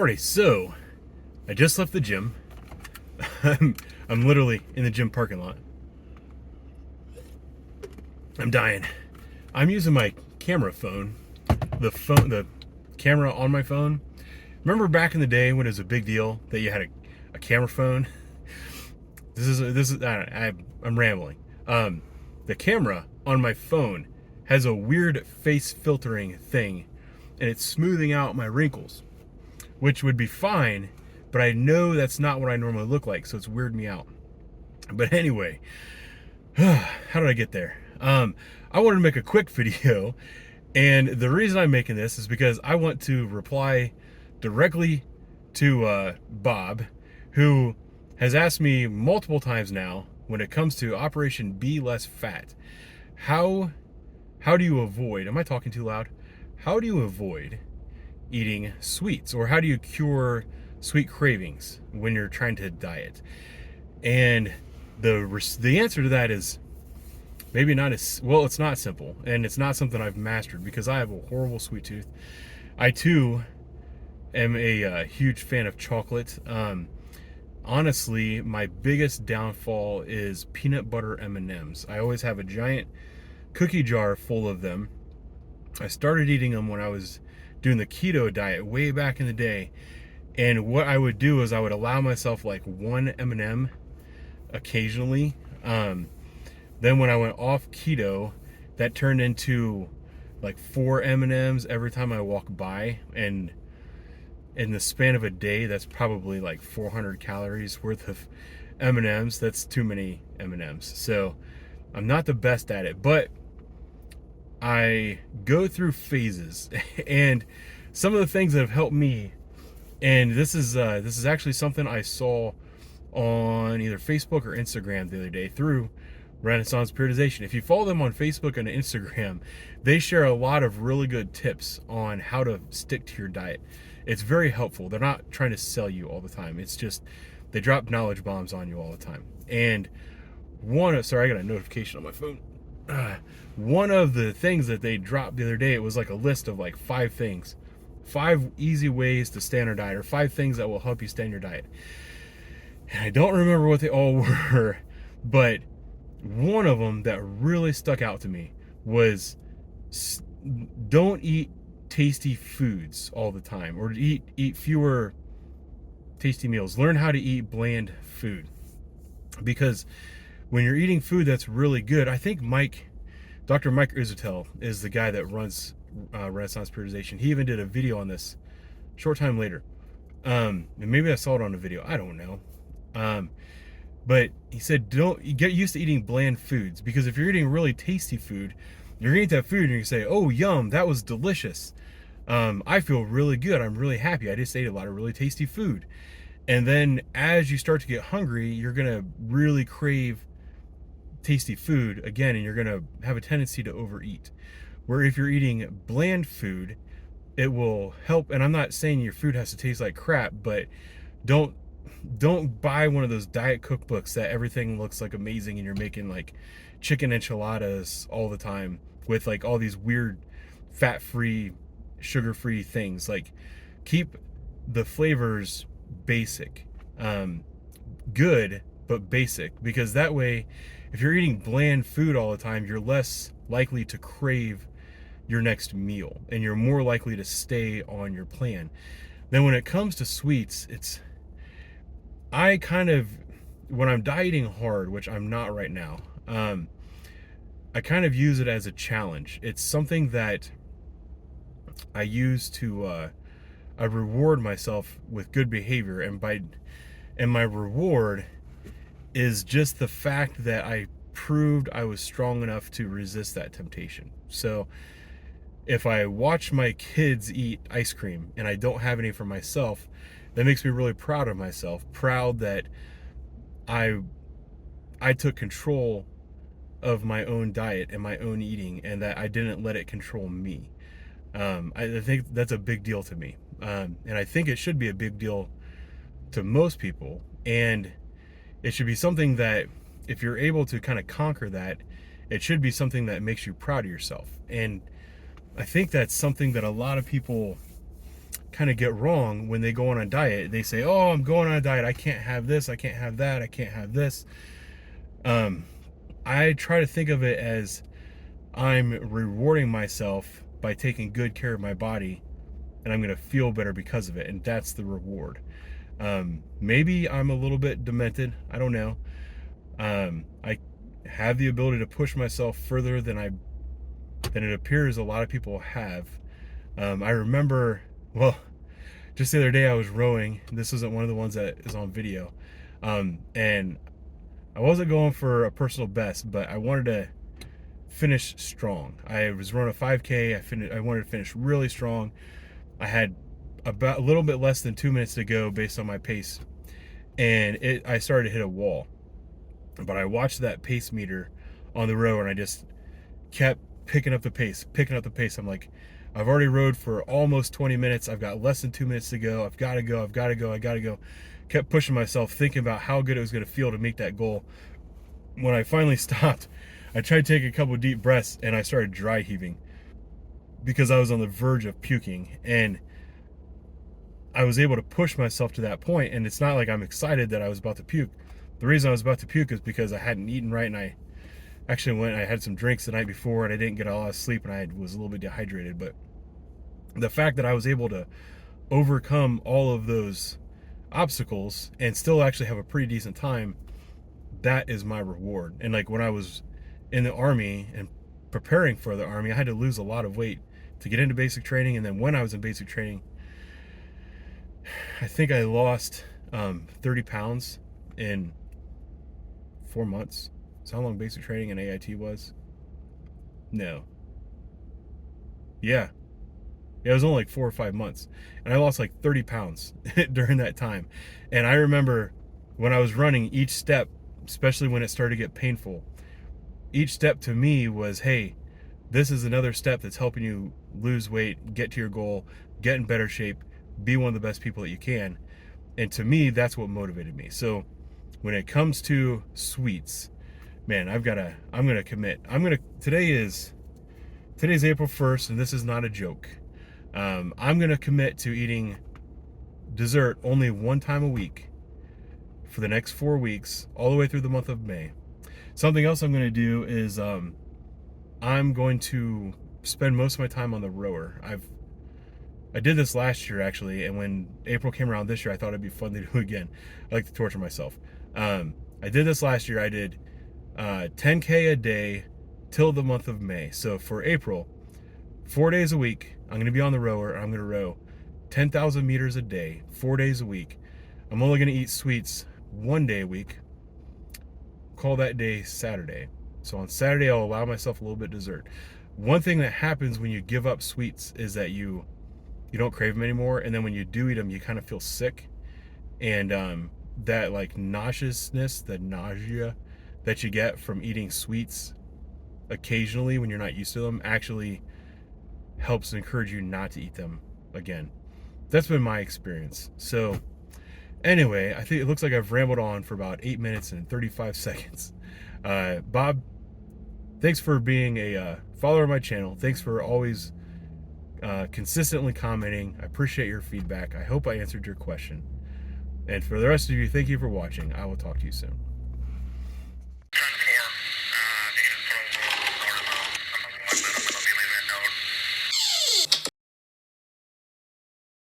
Alrighty, so I just left the gym. I'm literally in the gym parking lot. I'm dying. I'm using my camera phone. The camera on my phone. Remember back in the day when it was a big deal that you had a camera phone? I'm rambling. The camera on my phone has a weird face filtering thing, and it's smoothing out my wrinkles, which would be fine, but I know that's not what I normally look like, so it's weirding me out. But anyway, how did I get there? I wanted to make a quick video, and the reason I'm making this is because I want to reply directly to Bob, who has asked me multiple times now when it comes to Operation Be Less Fat. How do you avoid, am I talking too loud? How do you avoid eating sweets, or how do you cure sweet cravings when you're trying to diet? And the answer to that is maybe not as well. It's not simple, and it's not something I've mastered because I have a horrible sweet tooth. I too am a huge fan of chocolate. Honestly, my biggest downfall is peanut butter M&Ms. I always have a giant cookie jar full of them. I started eating them when I was doing the keto diet way back in the day, and what I would do is I would allow myself like one M&M occasionally. Then when I went off keto, that turned into like 4 M&Ms every time I walk by, and in the span of a day, that's probably like 400 calories worth of M&Ms. That's too many M&Ms. So I'm not the best at it, but I go through phases. And some of the things that have helped me, and this is actually something I saw on either Facebook or Instagram the other day through Renaissance Periodization. If you follow them on Facebook and Instagram, they share a lot of really good tips on how to stick to your diet. It's very helpful. They're not trying to sell you all the time. It's just they drop knowledge bombs on you all the time. And sorry, I got a notification on my phone. One of the things that they dropped the other day, it was like a list of like 5 things, 5 easy ways to stay on your diet, or 5 things that will help you stay on your diet. And I don't remember what they all were, but one of them that really stuck out to me was don't eat tasty foods all the time, or eat fewer tasty meals. Learn how to eat bland food, because when you're eating food that's really good, I think Dr. Mike Isotel is the guy that runs Renaissance Periodization. He even did a video on this short time later, and maybe I saw it on a video, I don't know. But he said, don't get used to eating bland foods, because if you're eating really tasty food, you're gonna eat that food and you say, oh yum, that was delicious. I feel really good, I'm really happy, I just ate a lot of really tasty food. And then as you start to get hungry, you're gonna really crave tasty food again, and you're gonna have a tendency to overeat. Where if you're eating bland food, it will help. And I'm not saying your food has to taste like crap, but don't buy one of those diet cookbooks that everything looks like amazing and you're making like chicken enchiladas all the time with like all these weird fat-free, sugar-free things. Like, keep the flavors basic, good but basic, because that way if you're eating bland food all the time, you're less likely to crave your next meal, and you're more likely to stay on your plan. Then when it comes to sweets, I kind of, when I'm dieting hard, which I'm not right now, I kind of use it as a challenge. It's something that I use to I reward myself with good behavior, and my reward is just the fact that I proved I was strong enough to resist that temptation. So if I watch my kids eat ice cream and I don't have any for myself, that makes me really proud of myself, proud that I took control of my own diet and my own eating, and that I didn't let it control me. I think that's a big deal to me, and I think it should be a big deal to most people, and it should be something that if you're able to kind of conquer that, it should be something that makes you proud of yourself. And I think that's something that a lot of people kind of get wrong when they go on a diet. They say, oh, I'm going on a diet, I can't have this, I can't have that, I can't have this. I try to think of it as I'm rewarding myself by taking good care of my body, and I'm going to feel better because of it, and that's the reward. Maybe I'm a little bit demented, I don't know. I have the ability to push myself further than it appears a lot of people have. I remember, well, just the other day I was rowing. This isn't one of the ones that is on video. And I wasn't going for a personal best, but I wanted to finish strong. I was running a 5K. I wanted to finish really strong. I had about a little bit less than 2 minutes to go based on my pace, and I started to hit a wall. But I watched that pace meter on the row, and I just kept picking up the pace. I'm like, I've already rowed for almost 20 minutes. I've got less than 2 minutes to go. I've got to go. Kept pushing myself, thinking about how good it was going to feel to make that goal. When I finally stopped, I tried to take a couple deep breaths, and I started dry heaving because I was on the verge of puking. And I was able to push myself to that point, and it's not like I'm excited that I was about to puke. The reason I was about to puke is because I hadn't eaten right, and I actually I had some drinks the night before, and I didn't get a lot of sleep, and I was a little bit dehydrated. But the fact that I was able to overcome all of those obstacles and still actually have a pretty decent time, that is my reward. And like when I was in the Army and preparing for the Army, I had to lose a lot of weight to get into basic training. And then when I was in basic training, I think I lost 30 pounds in 4 months. That's how long basic training and AIT was? No. Yeah. It was only like 4 or 5 months. And I lost like 30 pounds during that time. And I remember when I was running, each step, especially when it started to get painful, each step to me was, hey, this is another step that's helping you lose weight, get to your goal, get in better shape, be one of the best people that you can. And to me, that's what motivated me. So when it comes to sweets, man, I'm gonna commit. Today's April 1st, and this is not a joke. I'm gonna commit to eating dessert only one time a week for the next 4 weeks, all the way through the month of May. Something else I'm gonna do is I'm going to spend most of my time on the rower. I did this last year actually, and when April came around this year, I thought it'd be fun to do again. I like to torture myself. I did this last year. I did 10K a day till the month of May. So for April, 4 days a week, I'm going to be on the rower. I'm going to row 10,000 meters a day, 4 days a week. I'm only going to eat sweets 1 day a week. Call that day Saturday. So on Saturday, I'll allow myself a little bit of dessert. One thing that happens when you give up sweets is that you don't crave them anymore. And then when you do eat them, you kind of feel sick. And that like nauseousness, the nausea that you get from eating sweets occasionally when you're not used to them actually helps encourage you not to eat them again. That's been my experience. So anyway, I think it looks like I've rambled on for about 8 minutes and 35 seconds. Bob, thanks for being a follower of my channel. Thanks for always consistently commenting. I appreciate your feedback. I hope I answered your question. And for the rest of you, thank you for watching. I will talk to you soon.